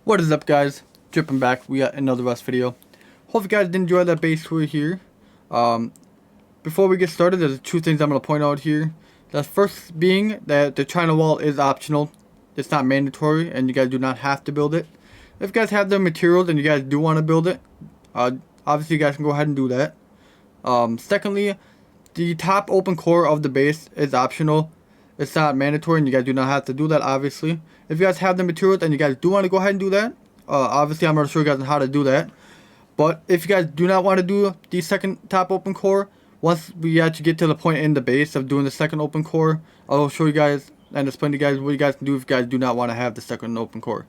What is up, guys? Dripping back. We got another Rust video. Hope you guys did enjoy that base tour here. Before we get started, there's two things I'm going to point out here. The first being that the China wall is optional. It's not mandatory, and you guys do not have to build it. If you guys have the materials and you guys do want to build it, obviously you guys can go ahead and do that. Secondly, the top open core of the base is optional. It's not mandatory, and you guys do not have to do that, obviously. If you guys have the materials and you guys do want to go ahead and do that, obviously I'm going to show you guys how to do that. But if you guys do not want to do the second top open core, once we actually get to the point in the base of doing the second open core, I'll show you guys and explain to you guys what you guys can do if you guys do not want to have the second open core.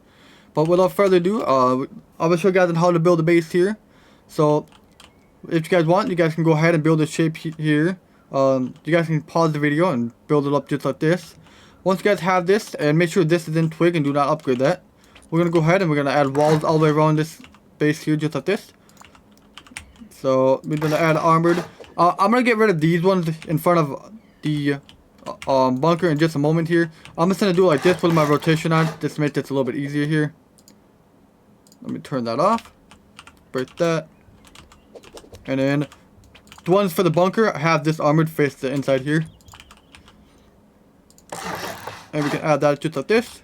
But without further ado, I'm going to show you guys how to build a base here. So if you guys want, you guys can go ahead and build a shape here. You guys can pause the video and build it up just like this. Once you guys have this, and make sure this is in twig and do not upgrade that, we're going to go ahead and we're going to add walls all the way around this base here just like this. So we're going to add armored. I'm going to get rid of these ones in front of the bunker in just a moment here. I'm just going to do it like this with my rotation on, just to make this a little bit easier here. Let me turn that off. Break that. And then the ones for the bunker have this armored face the inside here. And we can add that just like this.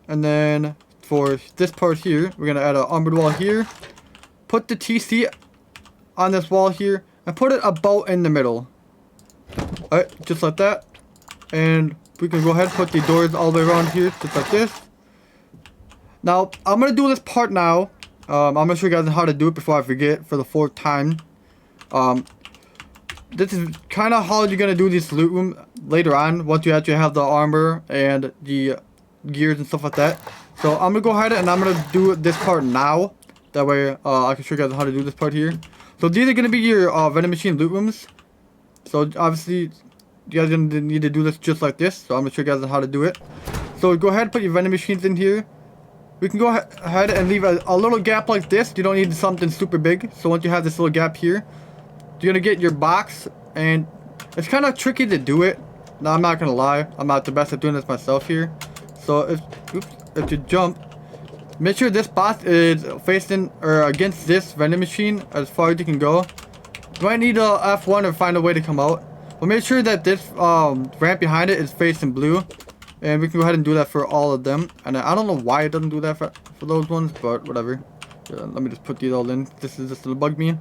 And then for this part here, we're going to add an armored wall here. Put the TC on this wall here and put it about in the middle. Alright, just like that. And we can go ahead and put the doors all the way around here, just like this. Now, I'm going to do this part now. I'm going to show you guys how to do it before I forget for the fourth time. This is kind of how you're going to do this loot room later on, once you actually have the armor and the gears and stuff like that. So I'm going to go ahead and I'm going to do this part now. That way I can show you guys how to do this part here. So these are going to be your vending machine loot rooms. So obviously you guys are going to need to do this just like this. So I'm going to show you guys how to do it. So go ahead and put your vending machines in here. We can go ahead and leave a little gap like this. You don't need something super big. So once you have this little gap here, you're going to get your box. And it's kind of tricky to do it. Now, I'm not going to lie. I'm not the best at doing this myself here. So if you jump, make sure this box is facing or against this vending machine as far as you can go. You might need a F1 or find a way to come out. But make sure that this ramp behind it is facing blue. And we can go ahead and do that for all of them. And I don't know why it doesn't do that for those ones, but whatever. Let me just put these all in. This is just to bug me.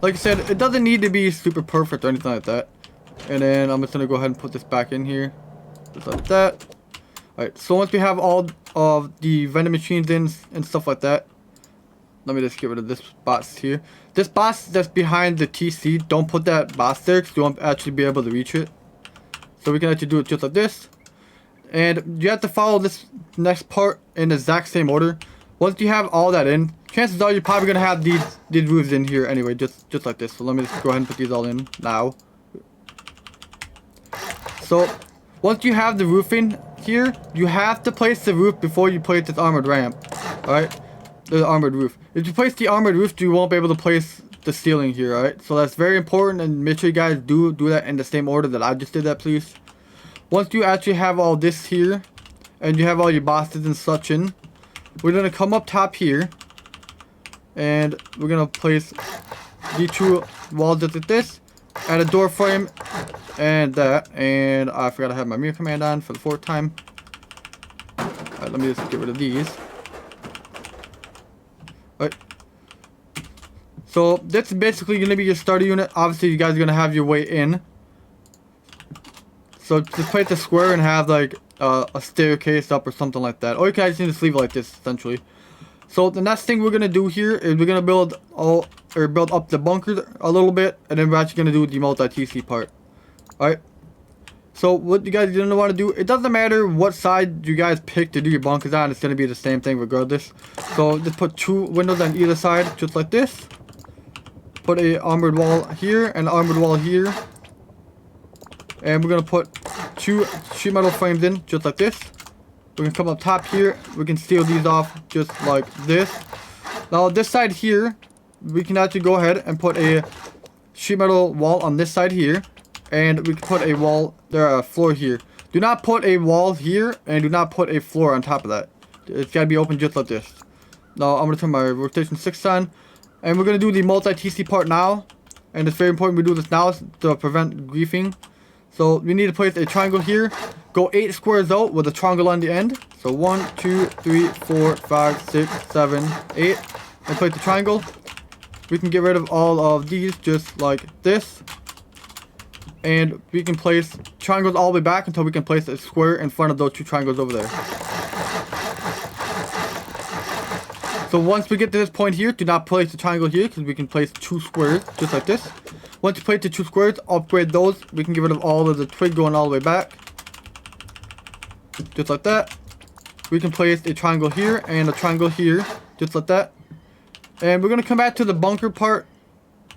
Like I said, it doesn't need to be super perfect or anything like that. And then I'm just going to go ahead and put this back in here. Just like that. Alright, so once we have all of the vending machines in and stuff like that. Let me just get rid of this box here. This box that's behind the TC, don't put that box there because you won't actually be able to reach it. So we can actually do it just like this. And you have to follow this next part in the exact same order. Once you have all that in, chances are you're probably going to have these roofs in here anyway, just like this. So let me just go ahead and put these all in now. So once you have the roofing here, you have to place the roof before you place this armored ramp. Alright? The armored roof. If you place the armored roof, you won't be able to place the ceiling here, alright? So that's very important, and make sure you guys do that in the same order that I just did that, please. Once you actually have all this here, and you have all your boxes and such in, we're going to come up top here, and we're going to place the two walls just like this, add a door frame, and that, and I forgot I have my mirror command on for the fourth time. Alright, let me just get rid of these. Alright. So this is basically going to be your starter unit. Obviously you guys are going to have your way in. So just place a square and have like a staircase up or something like that. Or you can just leave it like this essentially. So the next thing we're going to do here is we're going to build up the bunkers a little bit. And then we're actually going to do the multi-TC part. Alright. So what you guys didn't want to do, it doesn't matter what side you guys pick to do your bunkers on, it's going to be the same thing regardless. So just put two windows on either side, just like this. Put a armored wall here and an armored wall here. And we're going to put two sheet metal frames in, just like this. We can come up top here, we can seal these off just like this. Now this side here, we can actually go ahead and put a sheet metal wall on this side here. and we can put a wall there, a floor here. Do not put a wall here, and do not put a floor on top of that. It's gotta be open just like this. Now I'm gonna turn my rotation 6 on, and we're gonna do the multi-TC part now. And it's very important we do this now to prevent griefing. So we need to place a triangle here. Go 8 squares out with a triangle on the end. So 1, 2, 3, 4, 5, 6, 7, 8. And place the triangle. We can get rid of all of these just like this. And we can place triangles all the way back until we can place a square in front of those 2 triangles over there. So once we get to this point here, do not place the triangle here because we can place 2 squares just like this. Once you place the 2 squares, upgrade those. We can get rid of all of the twig going all the way back. Just like that. We can place a triangle here and a triangle here. Just like that. And we're going to come back to the bunker part,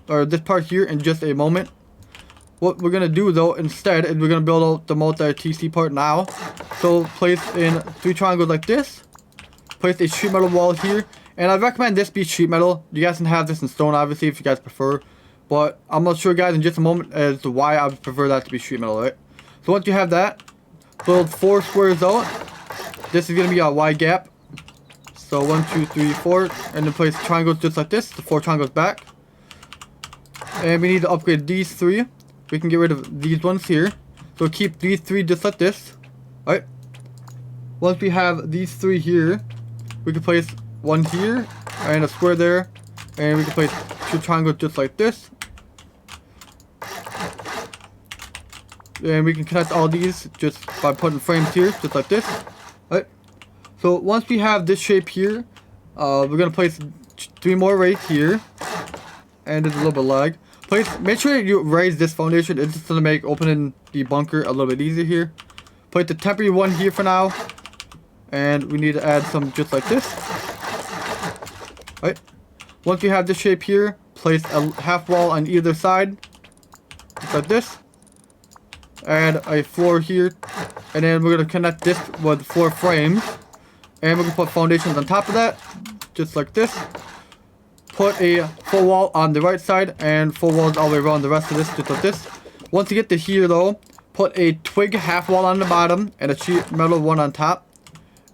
or this part here, in just a moment. What we're going to do though instead is we're going to build out the multi-TC part now. So place in 3 triangles like this. Place a sheet metal wall here. And I recommend this be sheet metal. You guys can have this in stone obviously if you guys prefer. But I'm not sure guys in just a moment as to why I would prefer that to be sheet metal, right? So once you have that, build 4 squares out. This is going to be a wide gap. So 1, 2, 3, 4. And then place triangles just like this. The 4 triangles back. And we need to upgrade these 3. We can get rid of these ones here. So keep these 3 just like this. Alright. Once we have these 3 here, we can place 1 here and a square there. And we can place 2 triangles just like this. And we can connect all these just by putting frames here, just like this. Alright. So once we have this shape here, we're going to place 3 more right here. And there's a little bit of lag. Make sure you raise this foundation. It's just going to make opening the bunker a little bit easier here. Place the temporary one here for now. And we need to add some just like this. Alright. Once you have this shape here, place a half wall on either side. Just like this. Add a floor here. And then we're going to connect this with 4 frames. And we're going to put foundations on top of that. Just like this. Put a full wall on the right side and full walls all the way around the rest of this, just like this. Once you get to here though, put a twig half wall on the bottom and a sheet metal one on top.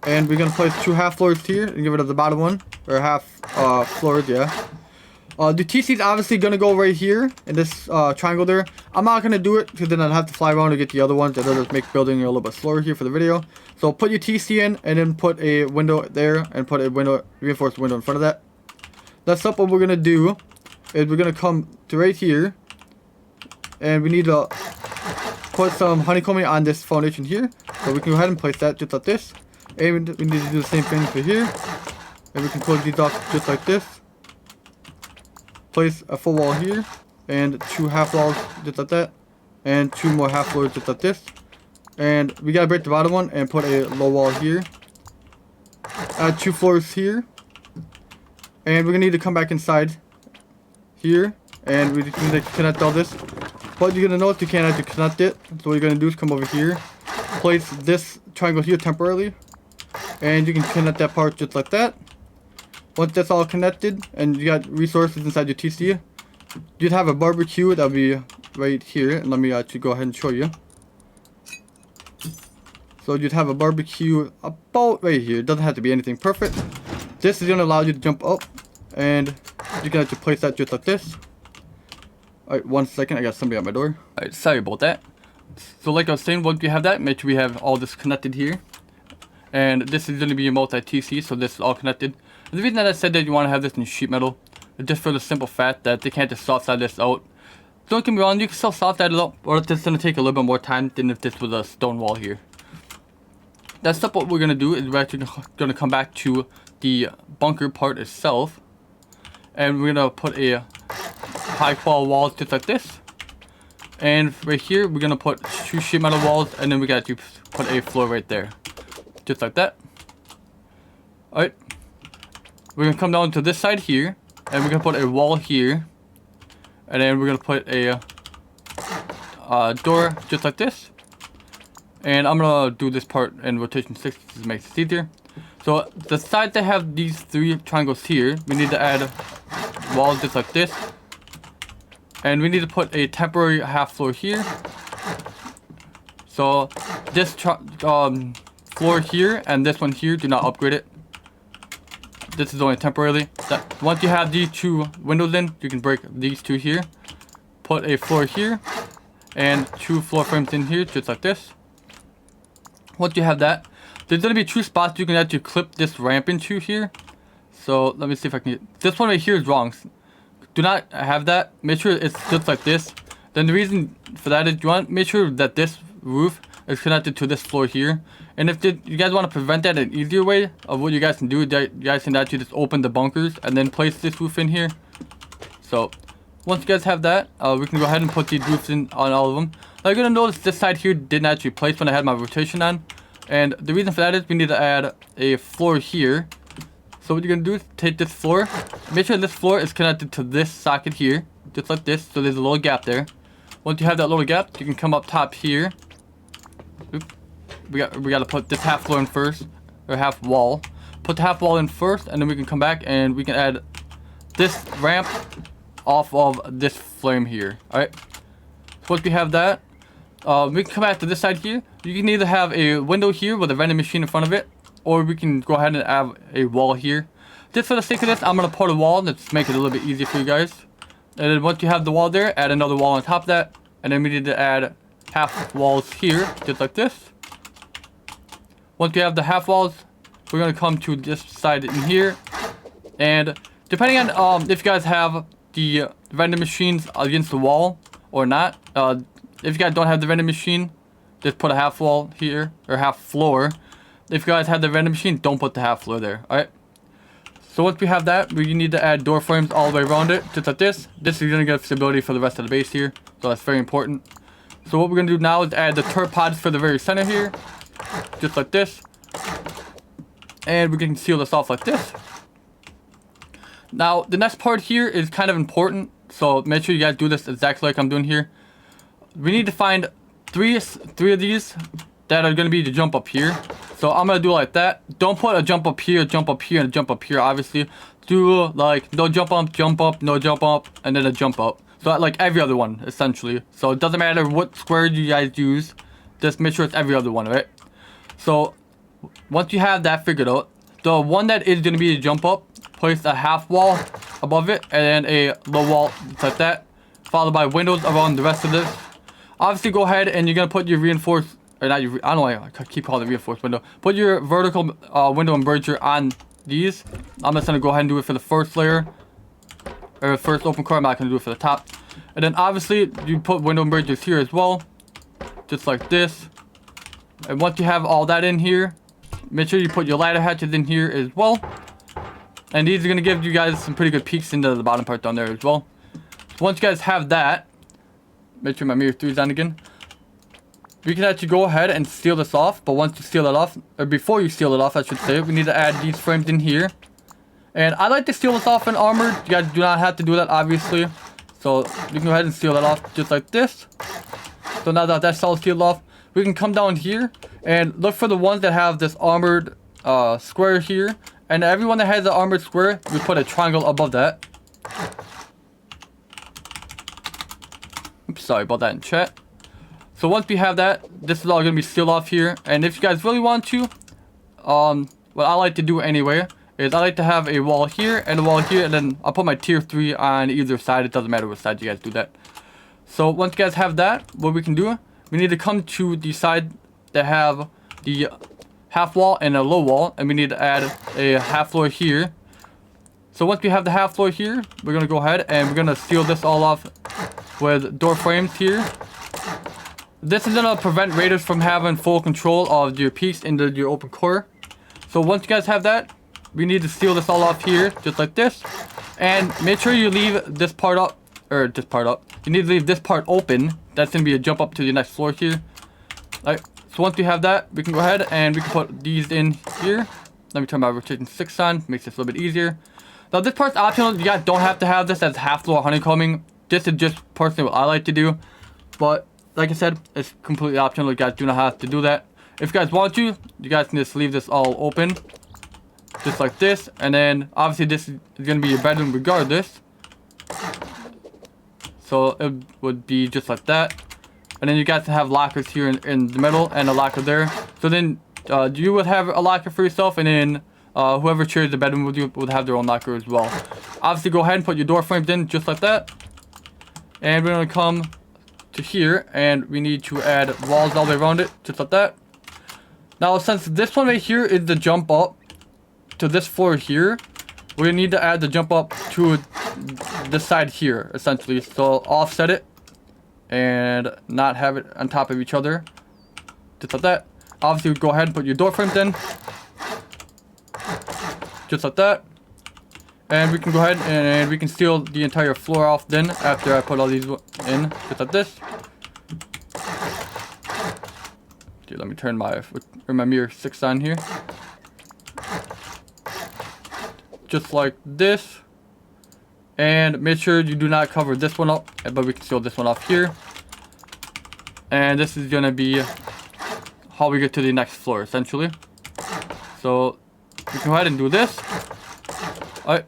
And we're going to place 2 half floors here and get rid of the bottom one. Or half floors, yeah. The TC is obviously going to go right here in this triangle there. I'm not going to do it because then I'd have to fly around to get the other ones. That'll just make building a little bit slower here for the video. So put your TC in and then put a window there and put a window, reinforced window in front of that. Next up, what we're going to do is we're going to come to right here. And we need to put some honeycombing on this foundation here. So we can go ahead and place that just like this. And we need to do the same thing for here. And we can close these off just like this. Place a full wall here. And 2 half walls just like that. And 2 more half floors just like this. And we got to break the bottom one and put a low wall here. Add 2 floors here. And we're going to need to come back inside here. And we need to connect all this. But you're going to notice you can't actually connect it. So what you're going to do is come over here. Place this triangle here temporarily. And you can connect that part just like that. Once that's all connected and you got resources inside your TC, you'd have a barbecue that'll be right here. And let me actually go ahead and show you. So you'd have a barbecue about right here. It doesn't have to be anything perfect. This is going to allow you to jump up. And you can actually place that just like this. Alright, 1 second. I got somebody at my door. Alright, sorry about that. So like I was saying, once we have that, make sure we have all this connected here. And this is going to be a multi-TC, so this is all connected. And the reason that I said that you want to have this in sheet metal is just for the simple fact that they can't just soft side this out. Don't get me wrong, you can still soft side it up, or it's just going to take a little bit more time than if this was a stone wall here. That's not what we're going to do, is we're actually going to come back to the bunker part itself. And we're going to put a high quality wall just like this. And right here, we're going to put 2 sheet metal walls, and then we got to put a floor right there. Just like that. Alright. We're going to come down to this side here, and we're going to put a wall here. And then we're going to put a door just like this. And I'm going to do this part in rotation 6 to make it easier. So the side that have these 3 triangles here, we need to add walls just like this. And we need to put a temporary half floor here. So this floor here and this one here, do not upgrade it. This is only temporarily. Once you have these two windows in, you can break these two here. Put a floor here and two floor frames in here, just like this. Once you have that, there's going to be two spots you can actually clip this ramp into here. So let me see if I can get... This one right here is wrong. Do not have that. Make sure it's just like this. Then the reason for that is you want to make sure that this roof is connected to this floor here. And if you guys want to prevent that, an easier way of what you guys can do, you guys can actually just open the bunkers and then place this roof in here. So once you guys have that, we can go ahead and put these roofs in on all of them. Now you're going to notice this side here didn't actually place when I had my rotation on. And the reason for that is we need to add a floor here. So what you're going to do is take this floor, make sure this floor is connected to this socket here, just like this, so there's a little gap there. Once you have that little gap, you can come up top here. Oop. We got to put this half floor in first, or half wall. Put the half wall in first, and then we can come back and we can add this ramp off of this flame here. Alright. So once we have that, we can come back to this side here. You can either have a window here with a vending machine in front of it, or we can go ahead and have a wall here. Just for the sake of this, I'm going to put a wall. Let's make it a little bit easier for you guys. And then once you have the wall there, add another wall on top of that. And then we need to add half walls here, just like this. Once we have the half walls, we're going to come to this side in here. And depending on if you guys have the vending machines against the wall or not. If you guys don't have the vending machine, just put a half wall here, or half floor. If you guys have the vending machine, don't put the half floor there. Alright. So once we have that, we need to add door frames all the way around it, just like this. This is going to give stability for the rest of the base here. So that's very important. So what we're going to do now is add the turret pods for the very center here. Just like this. And we can seal this off like this. Now, the next part here is kind of important. So make sure you guys do this exactly like I'm doing here. We need to find three of these that are going to be the jump up here. So I'm going to do it like that. Don't put a jump up here, and a jump up here, obviously. Do like no jump up, no jump up, and then a jump up. So like every other one, essentially. So it doesn't matter what square you guys use. Just make sure it's every other one, right? So once you have that figured out, the one that is going to be a jump up, place a half wall above it, and then a low wall like that. Followed by windows around the rest of this. Obviously, go ahead and you're going to put your reinforced... Or not your, I don't know why I keep calling it reinforced window. Put your vertical window embrasure on these. I'm just going to go ahead and do it for the first layer. Or first open core. I'm not going to do it for the top. And then obviously, you put window embrasures here as well. Just like this. And once you have all that in here, make sure you put your ladder hatches in here as well. And these are going to give you guys some pretty good peeks into the bottom part down there as well. So once you guys have that, make sure my mirror 3 is on again. We can actually go ahead and seal this off. But once you seal it off, or before you seal it off, I should say, we need to add these frames in here. And I like to seal this off in armored. You guys do not have to do that, obviously. So you can go ahead and seal that off just like this. So now that that's all sealed off, we can come down here and look for the ones that have this armored square here. And everyone that has the armored square, we put a triangle above that. Oops, sorry about that in chat. So once we have that, this is all going to be sealed off here. And if you guys really want to, what I like to do anyway, is I like to have a wall here and a wall here. And then I'll put my tier 3 on either side. It doesn't matter which side you guys do that. So once you guys have that, what we can do, we need to come to the side that have the half wall and a low wall. And we need to add a half floor here. So once we have the half floor here, we're going to go ahead and we're going to seal this all off with door frames here. This is going to prevent raiders from having full control of your peaks into your open core. So once you guys have that, we need to seal this all off here, just like this. And make sure you leave this part up, or this part up. You need to leave this part open. That's going to be a jump up to the next floor here. Alright, so once we have that, we can go ahead and we can put these in here. Let me turn my rotation 6 on, makes this a little bit easier. Now this part's optional. You guys don't have to have this as half floor honeycombing. This is just personally what I like to do. But like I said, it's completely optional. You guys do not have to do that. If you guys want to, you guys can just leave this all open. Just like this. And then obviously this is going to be your bedroom regardless. So it would be just like that. And then you guys have lockers here in the middle and a locker there. So then you would have a locker for yourself, and then whoever shares the bedroom with you would have their own locker as well. Obviously, go ahead and put your door frames in just like that. And we're going to come to here, and we need to add walls all the way around it, just like that. Now, since this one right here is the jump up to this floor here, we're going to need to add the jump up to this side here, essentially. So, offset it and not have it on top of each other, just like that. Obviously, go ahead and put your door frames in, just like that. And we can go ahead and we can seal the entire floor off then after I put all these in, just like this. Okay, let me turn my mirror 6 on here. Just like this. And make sure you do not cover this one up, but we can seal this one off here. And this is going to be how we get to the next floor, essentially. So we can go ahead and do this. Alright.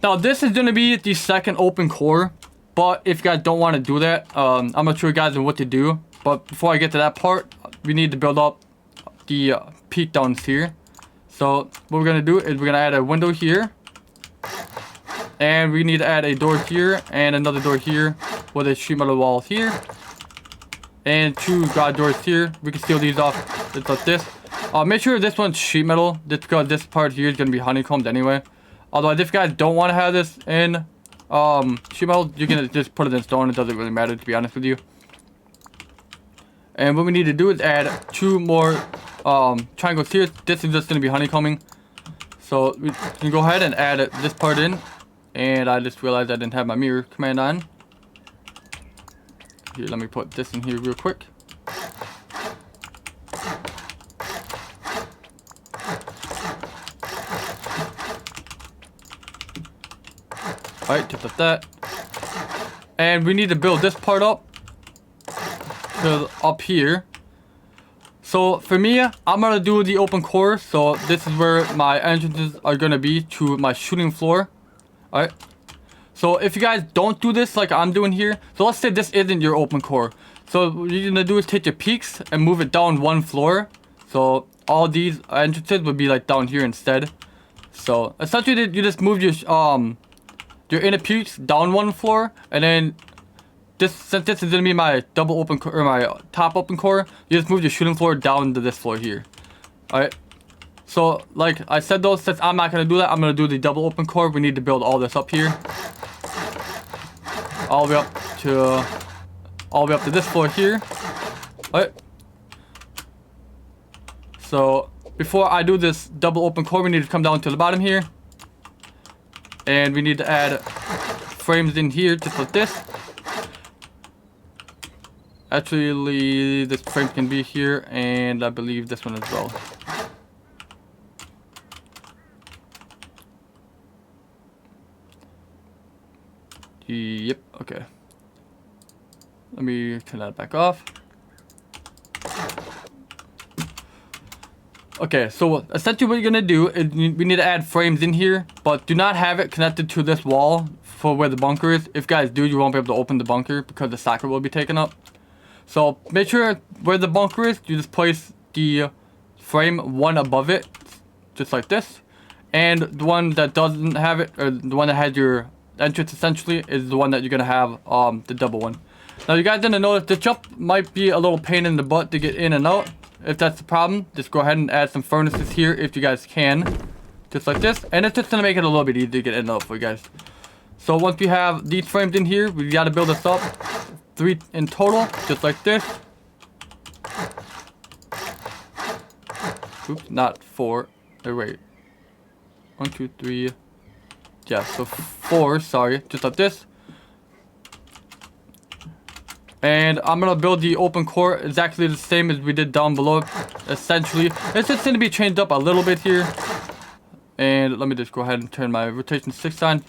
Now this is going to be the second open core, but if you guys don't want to do that, I'm going to show you guys what to do. But before I get to that part, we need to build up the peak downs here. So what we're going to do is we're going to add a window here. And we need to add a door here and another door here with a sheet metal wall here. And 2 garage doors here. We can seal these off just like this. Make sure this one's sheet metal, just because this part here is going to be honeycombed anyway. Although if you guys don't want to have this in sheet metal, you can just put it in stone. It doesn't really matter, to be honest with you. And what we need to do is add 2 more triangles here. This is just going to be honeycombing. So we can go ahead and add this part in. And I just realized I didn't have my mirror command on. Here, let me put this in here real quick. Alright, just like that. And we need to build this part up to up here. So for me, I'm gonna do the open core. So this is where my entrances are gonna be to my shooting floor. Alright. So if you guys don't do this like I'm doing here, so let's say this isn't your open core. So what you're gonna do is take your peaks and move it down 1 floor. So all these entrances would be like down here instead. So essentially you just move your inner peaks down 1 floor, and then since this is gonna be my double open core or my top open core, you just move your shooting floor down to this floor here. Alright. So like I said though, since I'm not gonna do that, I'm gonna do the double open core. We need to build all this up here. All the way up to this floor here. Alright. So before I do this double open core, we need to come down to the bottom here. And we need to add frames in here just like this. Actually, this frame can be here, and I believe this one as well. Yep, okay. Let me turn that back off. Okay, so essentially what you're gonna do is we need to add frames in here, but do not have it connected to this wall for where the bunker is. If you guys do, you won't be able to open the bunker because the socket will be taken up. So make sure where the bunker is, you just place the frame 1 above it, just like this. And the one that doesn't have it, or the one that has your entrance essentially, is the one that you're gonna have the double one. Now you guys didn't notice the jump might be a little pain in the butt to get in and out. If that's the problem, just go ahead and add some furnaces here if you guys can. Just like this. And it's just going to make it a little bit easier to get in and out for you guys. So once we have these frames in here, we got to build this up. 3 in total, just like this. Oops, not 4. Oh, wait. 1, 2, 3. Yeah, so 4, sorry. Just like this. And I'm going to build the open core exactly the same as we did down below. Essentially, it's just going to be changed up a little bit here. And let me just go ahead and turn my rotation 6 on.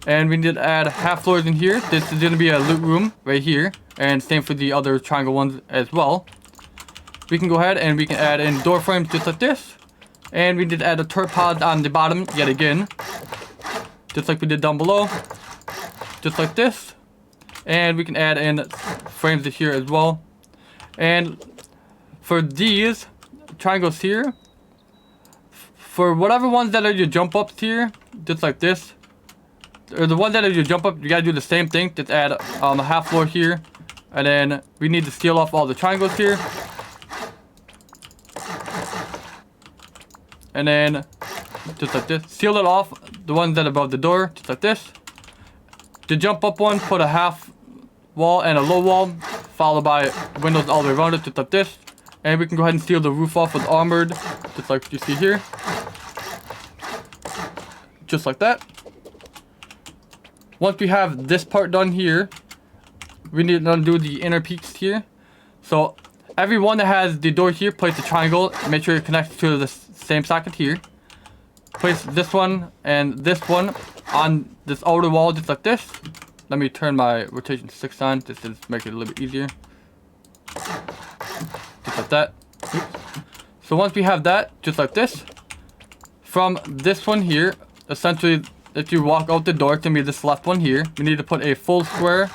And we need to add half floors in here. This is going to be a loot room right here. And same for the other triangle ones as well. We can go ahead and we can add in door frames just like this. And we did add a turret pod on the bottom yet again. Just like we did down below. Just like this. And we can add in frames here as well. And for these triangles here, for whatever ones that are your jump ups here, just like this, or the ones that are your jump up, you gotta do the same thing. Just add a half floor here, and then we need to seal off all the triangles here, and then just like this, seal it off the ones that are above the door, just like this. The jump up one, put a half wall and a low wall, followed by windows all the way around it, just like this. And we can go ahead and seal the roof off with armored, just like you see here. Just like that. Once we have this part done here, we need to undo the inner peaks here. So every one that has the door here, place a triangle. Make sure it connects to the same socket here. Place this one and this one on this outer wall, just like this. Let me turn my rotation 6 on, just to make it a little bit easier. Just like that. Oops. So once we have that, just like this, from this one here, essentially, if you walk out the door, it's gonna be this left one here. We need to put a full square,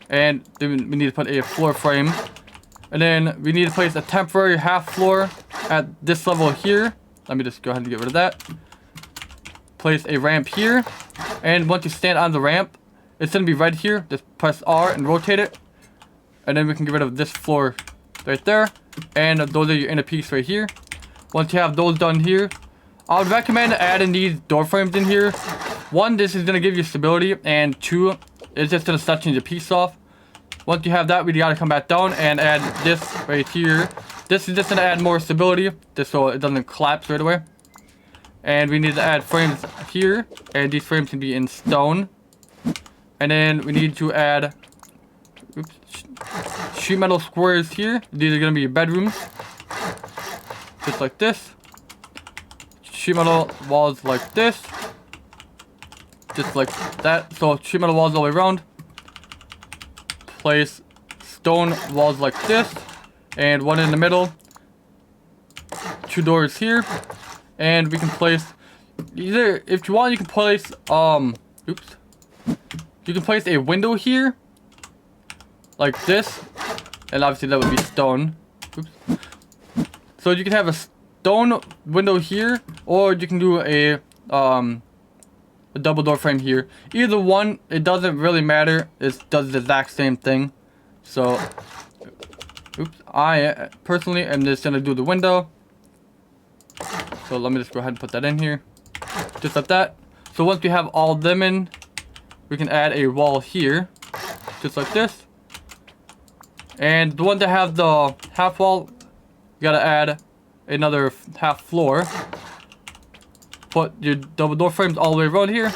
and then we need to put a floor frame, and then we need to place a temporary half floor at this level here. Let me just go ahead and get rid of that. Place a ramp here, and once you stand on the ramp, it's gonna be right here. Just press R and rotate it, and then we can get rid of this floor right there, and those are your inner peaks right here. Once you have those done here, I would recommend adding these door frames in here. 1, this is going to give you stability, and 2, it's just going to section your piece off. Once you have that, we got to come back down and add this right here. This is just going to add more stability, just so it doesn't collapse right away. And we need to add frames here, and these frames can be in stone. And then we need to add sheet metal squares here. These are going to be bedrooms, just like this. Sheet metal walls like this, just like that. So sheet metal walls all the way around. Place stone walls like this, and one in the middle. 2 doors here, and we can place either, if you want, you can place you can place a window here, like this, and obviously that would be stone. Oops. So you can have a stone window here, or you can do a double door frame here. Either one, it doesn't really matter. It does the exact same thing. So, oops, I personally am just gonna do the window. So let me just go ahead and put that in here, just like that. So once we have all of them in, we can add a wall here, just like this. And the one that has the half wall, you gotta add another half floor. Put your double door frames all the way around here.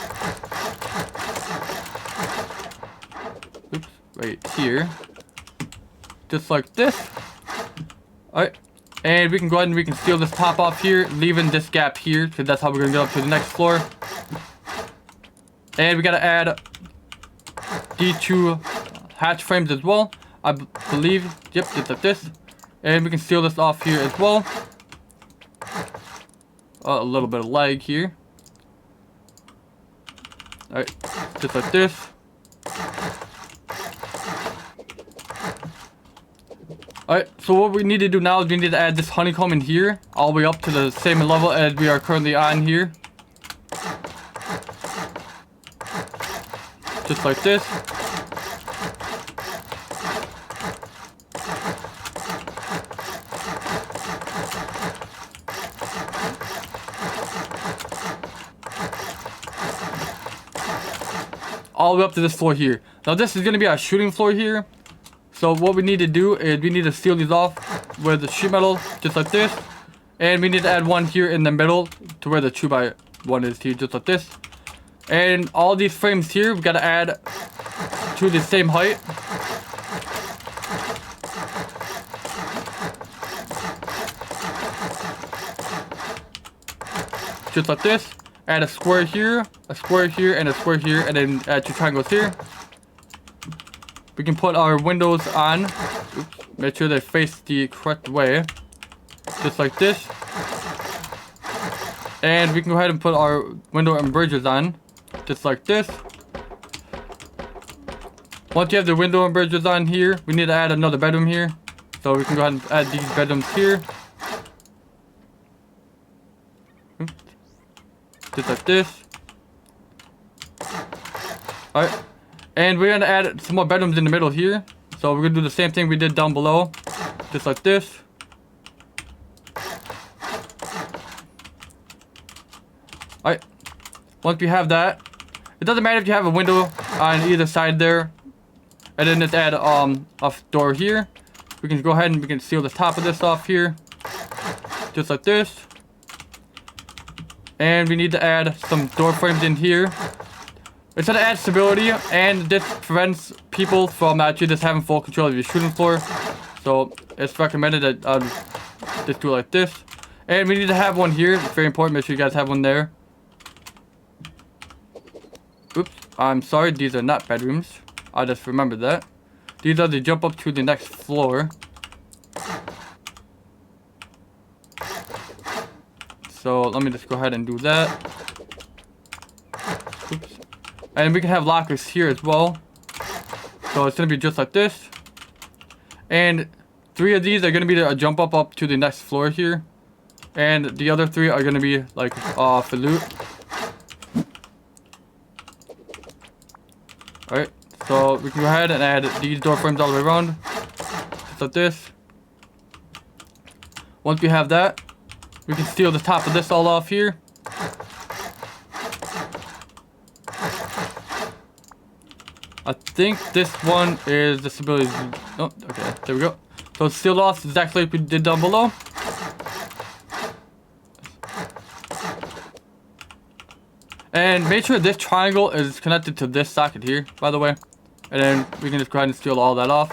Oops, right here. Just like this. Alright. And we can go ahead and we can seal this top off here, leaving this gap here, because that's how we're gonna get up to the next floor. And we gotta add these 2 hatch frames as well, I believe. Yep, just like this. And we can seal this off here as well. A little bit of lag here. Alright, just like this. Alright, so what we need to do now is we need to add this honeycomb in here, all the way up to the same level as we are currently on here. Just like this. All the way up to this floor here. Now this is going to be our shooting floor here. So what we need to do is we need to seal these off with the sheet metal, just like this. And we need to add one here in the middle to where the 2x1 is here, just like this. And all these frames here, we got to add to the same height. Just like this. Add a square here, a square here, and a square here, and then add 2 triangles here. We can put our windows on. Oops, make sure they face the correct way. Just like this. And we can go ahead and put our window and bridges on. Just like this. Once you have the window and bridges on here, we need to add another bedroom here. So we can go ahead and add these bedrooms here. Oops. Just like this. Alright. And we're gonna add some more bedrooms in the middle here. So we're gonna do the same thing we did down below. Just like this. Alright. Once we have that, it doesn't matter if you have a window on either side there. And then just add a door here. We can go ahead and we can seal the top of this off here. Just like this. And we need to add some door frames in here. It's gonna add stability, and this prevents people from actually just having full control of your shooting floor. So it's recommended that just do it like this. And we need to have one here. It's very important. Make sure you guys have one there. Oops, I'm sorry. These are not bedrooms. I just remembered that. These are the jump up to the next floor. So let me just go ahead and do that. Oops. And we can have lockers here as well. So it's going to be just like this. And 3 of these are going to be a jump up to the next floor here. And the other 3 are going to be like for loot. Alright, so we can go ahead and add these door frames all the way around. Just like this. Once we have that, we can steal the top of this all off here. I think this one is the stability. Oh, okay, there we go. So it's sealed off exactly like we did down below. And make sure this triangle is connected to this socket here, by the way. And then we can just go ahead and steal all that off.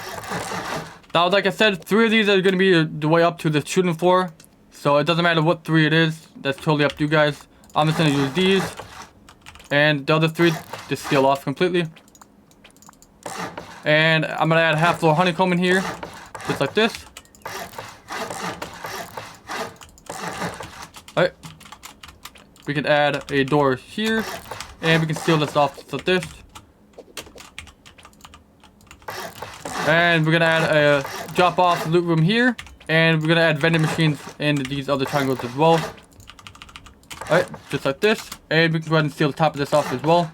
Now, like I said, 3 of these are going to be the way up to the shooting floor. So it doesn't matter what 3 it is. That's totally up to you guys. I'm just going to use these. And the other 3 just steal off completely. And I'm going to add a half floor honeycomb in here. Just like this. Alright. We can add a door here. And we can seal this off just like this. And we're going to add a drop off loot room here. And we're going to add vending machines in these other triangles as well. Alright, just like this. And we can go ahead and seal the top of this off as well.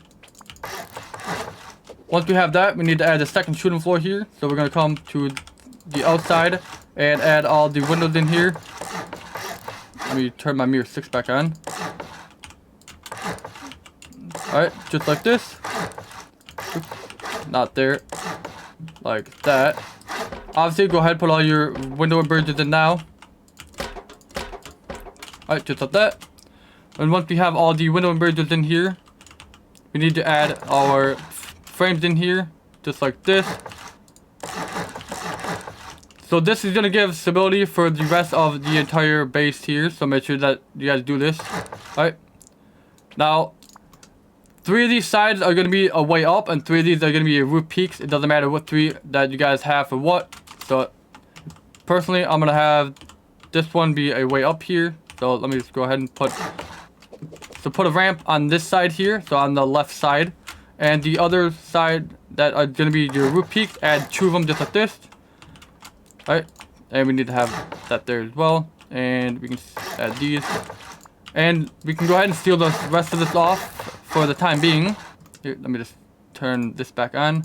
Once we have that, we need to add a second shooting floor here. So we're going to come to the outside and add all the windows in here. Let me turn my mirror 6 back on. Alright, just like this. Oops, not there. Like that. Obviously, go ahead and put all your window and bridges in now. Alright, just like that. And once we have all the window and bridges in here, we need to add our frames in here, just like this. So this is going to give stability for the rest of the entire base here. So make sure that you guys do this. Alright. Now, 3 of these sides are going to be a way up, and 3 of these are going to be roof peaks. It doesn't matter what 3 that you guys have for what. So personally, I'm going to have this one be a way up here. So let me just go ahead and put a ramp on this side here. So on the left side. And the other side that are going to be your roof peaks, add 2 of them just like this. Alright. And we need to have that there as well. And we can add these. And we can go ahead and steal the rest of this off for the time being. Here, let me just turn this back on.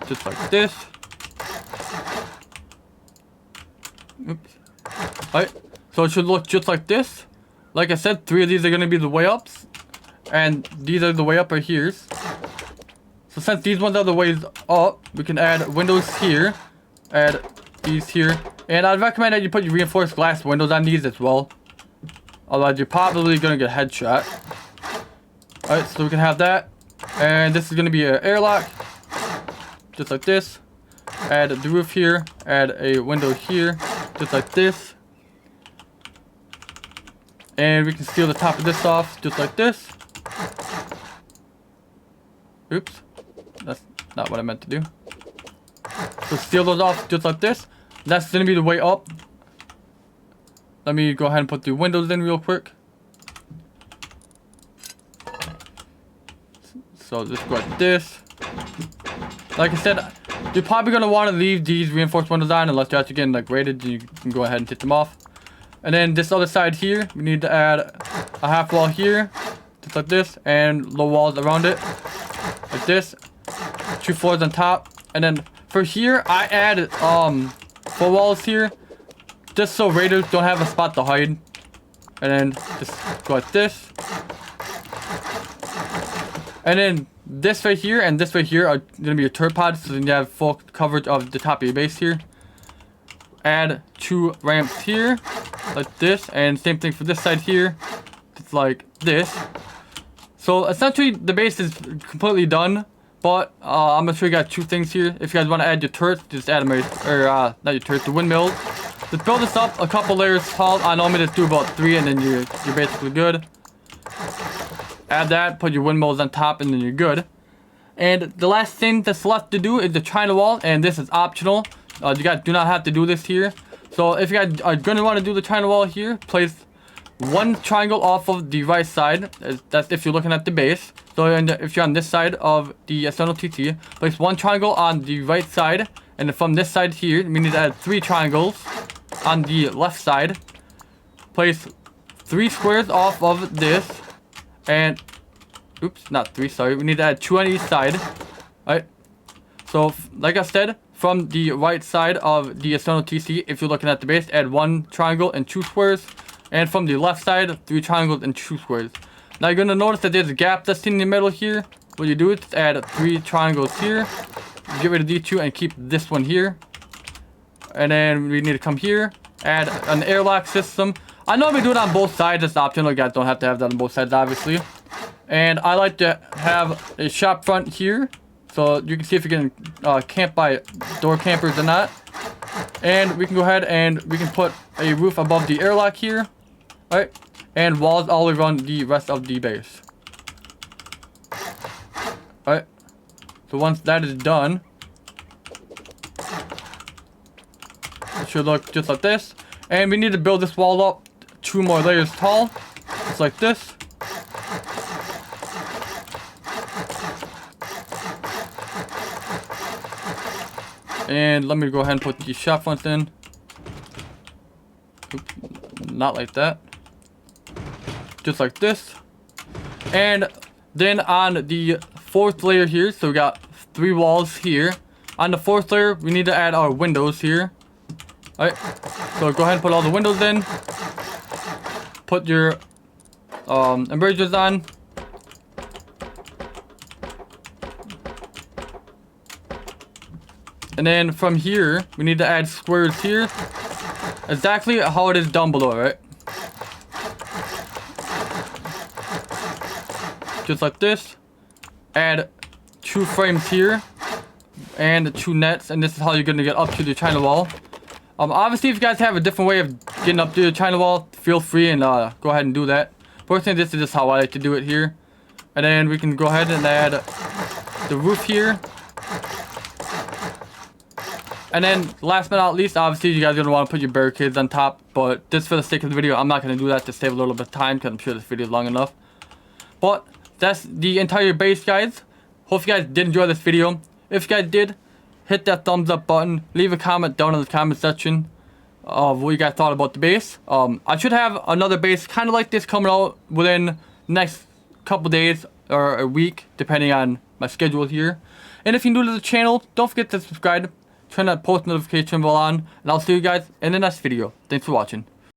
Just like this. Oops. Alright, so it should look just like this. Like I said, 3 of these are going to be the way ups. And these are the way up right here. So since these ones are the ways up, we can add windows here. Add these here. And I'd recommend that you put your reinforced glass windows on these as well. Otherwise, you're probably going to get a headshot. Alright, so we can have that. And this is going to be an airlock. Just like this. Add the roof here. Add a window here. Just like this. And we can steal the top of this off. Just like this. Oops. That's not what I meant to do. So steal those off just like this. That's going to be the way up. let me go ahead and put the windows in real quick. So just go like this. Like I said, you're probably gonna want to leave these reinforced windows on unless you're actually getting like rated. You can go ahead and take them off. And then this other side here, we need to add a half wall here, just like this, and low walls around it, like this. 2 floors on top. And then for here, I added 4 walls here, just so raiders don't have a spot to hide. And then just go like this. And then this right here and this right here are gonna be your turret pods, so then you have full coverage of the top of your base here. Add 2 ramps here, like this, and same thing for this side here. It's like this. So essentially the base is completely done, but I'm gonna show you guys 2 things here. If you guys want to add your turrets, just add them, or not your turrets, the windmills. Just build this up a couple layers tall. I normally just do about 3, and then you're basically good. Add that, put your windmills on top, and then you're good. And the last thing that's left to do is the China wall, and this is optional. You guys do not have to do this here. So if you guys are going to want to do the China wall here, place 1 triangle off of the right side. That's if you're looking at the base. So if you're on this side of the external TT, place 1 triangle on the right side. And from this side here, we need to add 3 triangles on the left side. Place 3 squares off of this. And, oops, not 3, sorry. We need to add 2 on each side. Alright. So, like I said, from the right side of the external TC, if you're looking at the base, add 1 triangle and 2 squares. And from the left side, 3 triangles and 2 squares. Now you're going to notice that there's a gap that's in the middle here. What you do is add 3 triangles here. Get rid of these 2 and keep this one here. And then we need to come here, add an airlock system. I normally do it on both sides. It's optional. You guys don't have to have that on both sides, obviously. And I like to have a shop front here, so you can see if you can camp by door campers or not. And we can go ahead and we can put a roof above the airlock here. Alright. And walls all around the rest of the base. Alright. So once that is done, it should look just like this. And we need to build this wall up 2 more layers tall, just like this. And let me go ahead and put these shop fronts in. Oops, not like that. Just like this. And then on the 4th layer here, so we got 3 walls here. On the 4th layer, we need to add our windows here. Alright, so go ahead and put all the windows in. Put your embrasures on. And then from here, we need to add squares here. Exactly how it is down below, right? Just like this. Add 2 frames here. And 2 nets. And this is how you're going to get up to the China wall. Obviously, if you guys have a different way of getting up to the China wall, feel free and go ahead and do that. Personally, this is just how I like to do it here. And then we can go ahead and add the roof here. And then, last but not least, obviously, you guys are going to want to put your barricades on top. But just for the sake of the video, I'm not going to do that to save a little bit of time, because I'm sure this video is long enough. But that's the entire base, guys. Hope you guys did enjoy this video. If you guys did, hit that thumbs up button. Leave a comment down in the comment section of what you guys thought about the base. I should have another base kind of like this coming out within the next couple days or a week, depending on my schedule here. And if you're new to the channel, don't forget to subscribe. Turn that post notification bell on. And I'll see you guys in the next video. Thanks for watching.